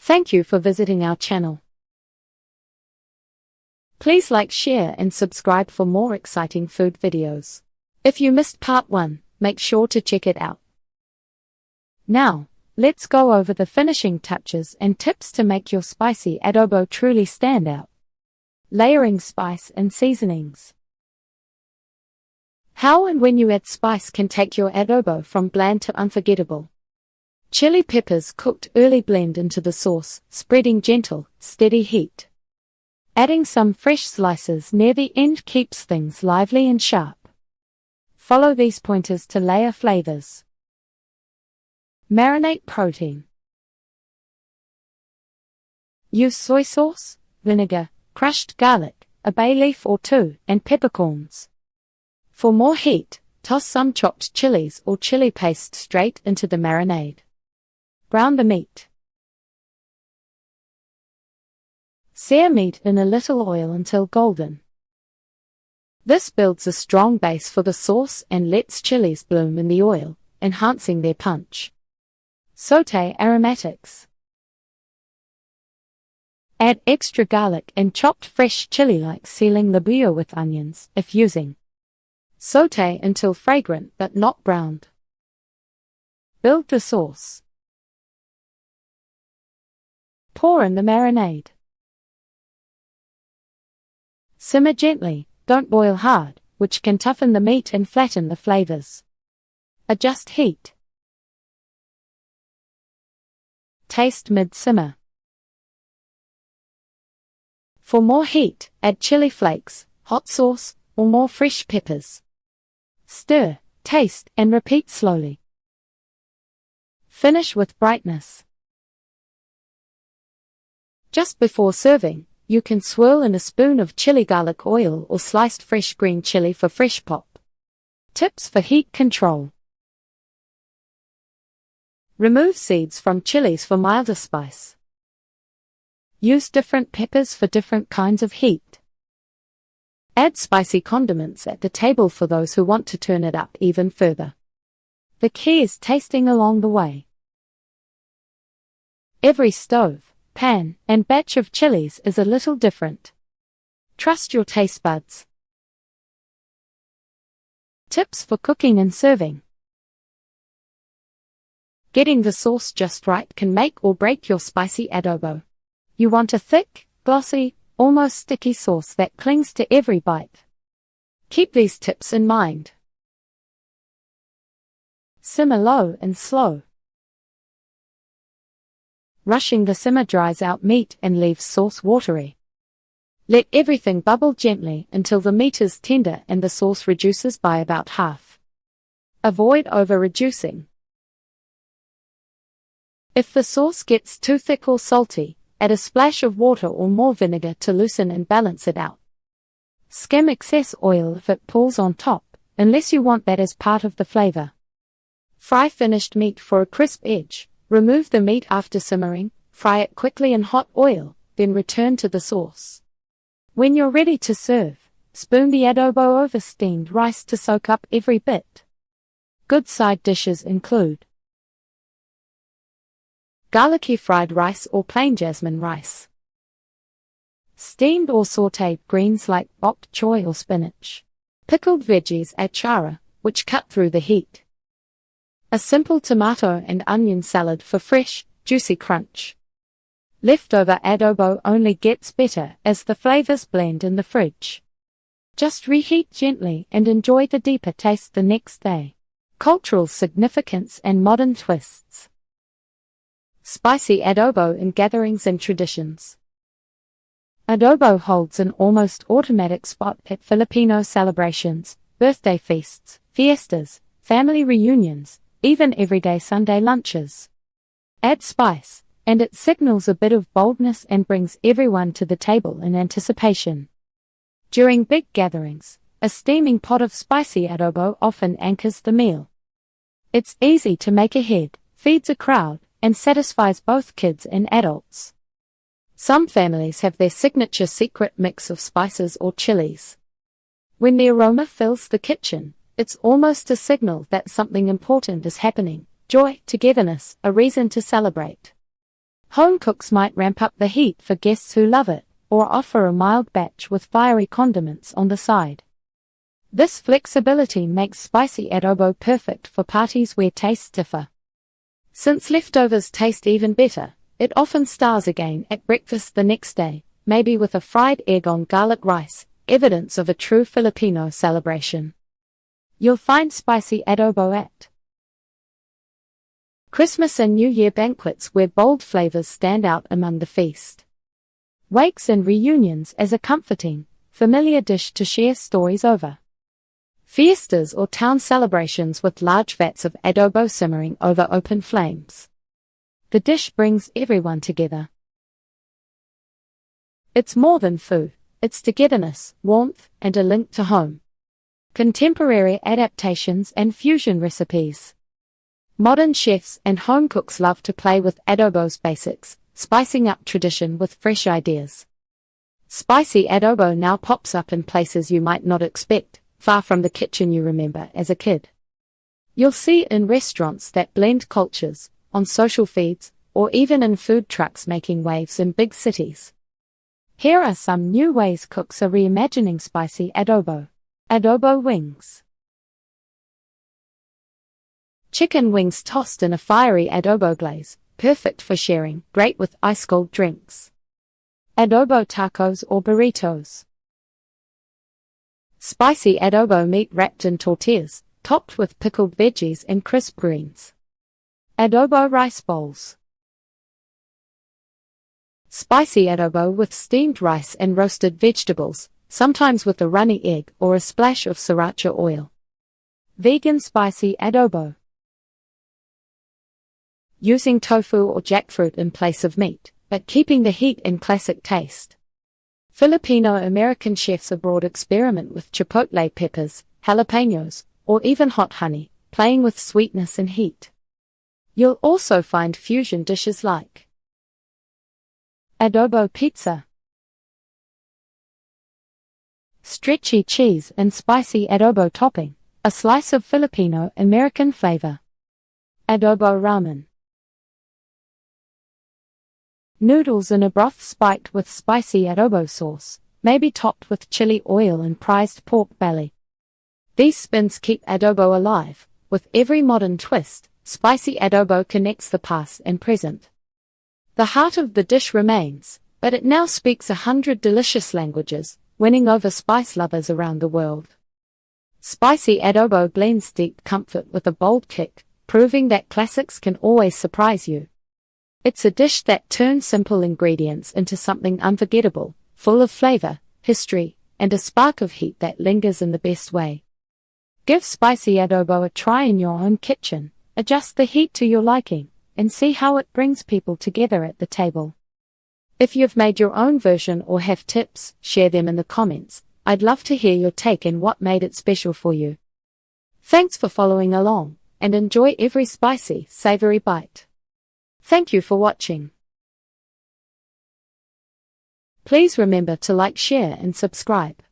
Thank you for visiting our channel. Please like, share and subscribe for more exciting food videos. If you missed part 1, make sure to check it out. Now, let's go over the finishing touches and tips to make your spicy adobo truly stand out. Layering spice and seasonings. How and when you add spice can take your adobo from bland to unforgettable. Chili peppers cooked early blend into the sauce, spreading gentle, steady heat. Adding some fresh slices near the end keeps things lively and sharp. Follow these pointers to layer flavors. Marinate protein. Use soy sauce, vinegar, crushed garlic, a bay leaf or two, and peppercorns. For more heat, toss some chopped chilies or chili paste straight into the marinade. Brown the meat. Sear meat in a little oil until golden. This builds a strong base for the sauce and lets chilies bloom in the oil, enhancing their punch. Sauté aromatics. Add extra garlic and chopped fresh chili like sealing labuyo with onions, if using. Sauté until fragrant but not browned. Build the sauce. Pour in the marinade. Simmer gently, don't boil hard, which can toughen the meat and flatten the flavors. Adjust heat. Taste mid-simmer. For more heat, add chili flakes, hot sauce, or more fresh peppers. Stir, taste, and repeat slowly. Finish with brightness. Just before serving, you can swirl in a spoon of chili garlic oil or sliced fresh green chili for fresh pop. Tips for heat control. Remove seeds from chilies for milder spice. Use different peppers for different kinds of heat. Add spicy condiments at the table for those who want to turn it up even further. The key is tasting along the way. Every stove, pan, and batch of chilies is a little different. Trust your taste buds. Tips for cooking and serving. Getting the sauce just right can make or break your spicy adobo. You want a thick, glossy, almost sticky sauce that clings to every bite. Keep these tips in mind. Simmer low and slow. Rushing the simmer dries out meat and leaves sauce watery. Let everything bubble gently until the meat is tender and the sauce reduces by about half. Avoid over-reducing. If the sauce gets too thick or salty, add a splash of water or more vinegar to loosen and balance it out. Skim excess oil if it pools on top, unless you want that as part of the flavor. Fry finished meat for a crisp edge. Remove the meat after simmering, fry it quickly in hot oil, then return to the sauce. When you're ready to serve, spoon the adobo over steamed rice to soak up every bit. Good side dishes include garlicky fried rice or plain jasmine rice, steamed or sautéed greens like bok choy or spinach, pickled veggies achara, which cut through the heat, a simple tomato and onion salad for fresh, juicy crunch. Leftover adobo only gets better as the flavors blend in the fridge. Just reheat gently and enjoy the deeper taste the next day. Cultural significance and modern twists. Spicy adobo in gatherings and traditions. Adobo holds an almost automatic spot at Filipino celebrations, birthday feasts, fiestas, family reunions, even everyday Sunday lunches. Add spice, and it signals a bit of boldness and brings everyone to the table in anticipation. During big gatherings, a steaming pot of spicy adobo often anchors the meal. It's easy to make ahead, feeds a crowd, and satisfies both kids and adults. Some families have their signature secret mix of spices or chilies. When the aroma fills the kitchen, it's almost a signal that something important is happening. Joy, togetherness, a reason to celebrate. Home cooks might ramp up the heat for guests who love it, or offer a mild batch with fiery condiments on the side. This flexibility makes spicy adobo perfect for parties where tastes differ. Since leftovers taste even better, it often stars again at breakfast the next day, maybe with a fried egg on garlic rice, evidence of a true Filipino celebration. You'll find spicy adobo at Christmas and New Year banquets where bold flavors stand out among the feast. Wakes and reunions as a comforting, familiar dish to share stories over. Fiestas or town celebrations with large vats of adobo simmering over open flames. The dish brings everyone together. It's more than food, it's togetherness, warmth, and a link to home. Contemporary adaptations and fusion recipes. Modern chefs and home cooks love to play with adobo's basics, spicing up tradition with fresh ideas. Spicy adobo now pops up in places you might not expect, far from the kitchen you remember as a kid. You'll see it in restaurants that blend cultures, on social feeds, or even in food trucks making waves in big cities. Here are some new ways cooks are reimagining spicy adobo. Adobo wings. Chicken wings tossed in a fiery adobo glaze, perfect for sharing, great with ice-cold drinks. Adobo tacos or burritos. Spicy adobo meat wrapped in tortillas, topped with pickled veggies and crisp greens. Adobo rice bowls. Spicy adobo with steamed rice and roasted vegetables, sometimes with a runny egg or a splash of sriracha oil. Vegan spicy adobo. Using tofu or jackfruit in place of meat, but keeping the heat and classic taste. Filipino-American chefs abroad experiment with chipotle peppers, jalapenos, or even hot honey, playing with sweetness and heat. You'll also find fusion dishes like adobo pizza, stretchy cheese and spicy adobo topping, a slice of Filipino-American flavor. Adobo ramen. Noodles in a broth spiked with spicy adobo sauce, maybe topped with chili oil and prized pork belly. These spins keep adobo alive. With every modern twist, spicy adobo connects the past and present. The heart of the dish remains, but it now speaks 100 delicious languages, winning over spice lovers around the world. Spicy adobo blends deep comfort with a bold kick, proving that classics can always surprise you. It's a dish that turns simple ingredients into something unforgettable, full of flavor, history, and a spark of heat that lingers in the best way. Give spicy adobo a try in your own kitchen, adjust the heat to your liking, and see how it brings people together at the table. If you've made your own version or have tips, share them in the comments. I'd love to hear your take and what made it special for you. Thanks for following along, and enjoy every spicy, savory bite. Thank you for watching. Please remember to like, share, and subscribe.